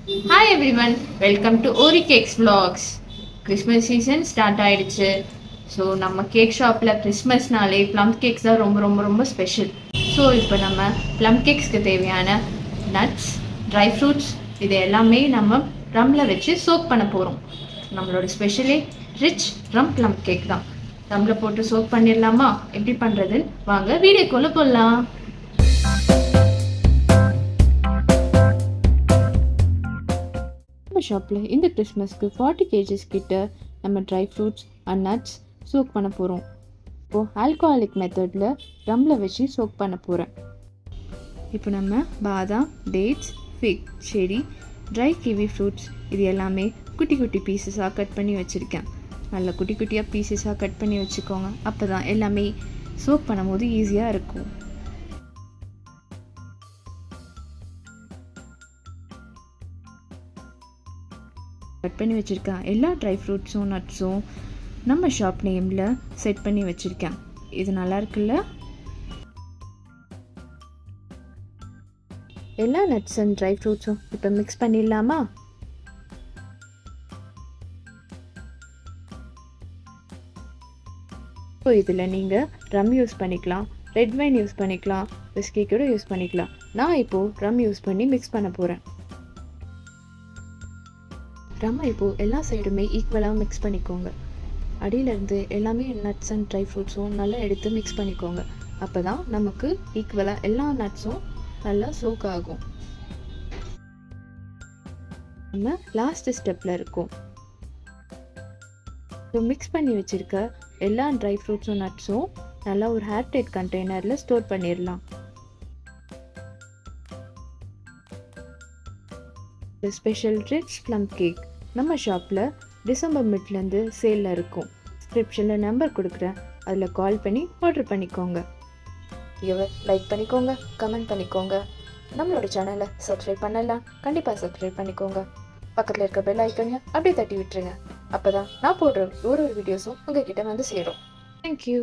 Hi everyone, welcome to Ori Cakes Vlogs. Christmas season start ஆயிடுச்சு. So நம்ம cake ஷாப்பில் கிறிஸ்மஸ்னாலே plum cakes தான் ரொம்ப ரொம்ப ரொம்ப ஸ்பெஷல். ஸோ இப்போ நம்ம ப்ளம் கேக்ஸ்க்கு தேவையான நட்ஸ், ட்ரை ஃப்ரூட்ஸ் இது எல்லாமே நம்ம ரம்மில் வச்சு சோக் பண்ண போகிறோம். நம்மளோட ஸ்பெஷலே ரிச் ரம் ப்ளம் கேக் தான். ரம்மில் போட்டு சோக் பண்ணிடலாமா? எப்படி பண்ணுறதுன்னு வாங்க வீடியோக்குள்ளே போடலாம். ஷாப்பில் இந்த கிறிஸ்மஸ்க்கு 40 kgs கிட்ட நம்ம dry fruits and nuts soak பண்ண போகிறோம். இப்போது ஆல்கஹாலிக் மெத்தடில் ரம்மில் வச்சு சோக் பண்ண போகிறேன். இப்போ நம்ம பாதாம், டேட்ஸ், ஃபிக், செரி, ட்ரை கிவி ஃப்ரூட்ஸ் இது எல்லாமே குட்டி குட்டி பீசஸாக கட் பண்ணி வச்சுருக்கேன். நல்லா குட்டி குட்டியாக பீசஸாக கட் பண்ணி வச்சுக்கோங்க. அப்போ தான் எல்லாமே சோக் பண்ணும்போது ஈஸியாக இருக்கும். கட் பண்ணி வச்சுருக்கேன். எல்லா ட்ரை ஃப்ரூட்ஸும் நட்ஸும் நம்ம ஷாப் நேமில் செட் பண்ணி வச்சுருக்கேன். இது நல்லா இருக்குல்ல? எல்லா நட்ஸ் அண்ட் ட்ரை ஃப்ரூட்ஸும் இப்போ மிக்ஸ் பண்ணிடலாமா? இப்போ இதில் நீங்கள் ரம் யூஸ் பண்ணிக்கலாம், ரெட் வைன் யூஸ் பண்ணிக்கலாம், விஸ்கி கூட யூஸ் பண்ணிக்கலாம். நான் இப்போது ரம் யூஸ் பண்ணி மிக்ஸ் பண்ண போகிறேன். ரம்மை இப்போது எல்லா சைடுமே ஈக்குவலாக மிக்ஸ் பண்ணிக்கோங்க. அடியிலேருந்து எல்லாமே நட்ஸ் அண்ட் ட்ரை ஃப்ரூட்ஸும் நல்லா எடுத்து மிக்ஸ் பண்ணிக்கோங்க. அப்போ தான் நமக்கு ஈக்குவலாக எல்லா நட்ஸும் நல்லா சோக் ஆகும். நம்ம லாஸ்ட் ஸ்டெப்பில் இருக்கோம். ஸோ மிக்ஸ் பண்ணி வச்சுருக்க எல்லா ட்ரை ஃப்ரூட்ஸும் நட்ஸும் நல்லா ஒரு ஏர்டைட் கண்டெய்னரில் ஸ்டோர் பண்ணிடலாம். ஸ்பெஷல் ரிச் ப்ளம் கேக் நம்ம ஷாப்பில் டிசம்பர் மிட்லேருந்து சேலில் இருக்கும். டிஸ்கிரிப்ஷனில் நம்பர் கொடுக்குறேன், அதில் கால் பண்ணி ஆர்டர் பண்ணிக்கோங்க. லைக் பண்ணிக்கோங்க, கமெண்ட் பண்ணிக்கோங்க. நம்மளோட சேனலை சப்ஸ்கிரைப் பண்ணலாம், கண்டிப்பாக சப்ஸ்கிரைப் பண்ணிக்கோங்க. பக்கத்தில் இருக்க பெல் ஐக்கனையும் அப்படியே தட்டி விட்டுருங்க. அப்போ தான் நான் போடுற ஒரு வீடியோஸும் உங்ககிட்ட வந்து சேரும். தேங்க்யூ.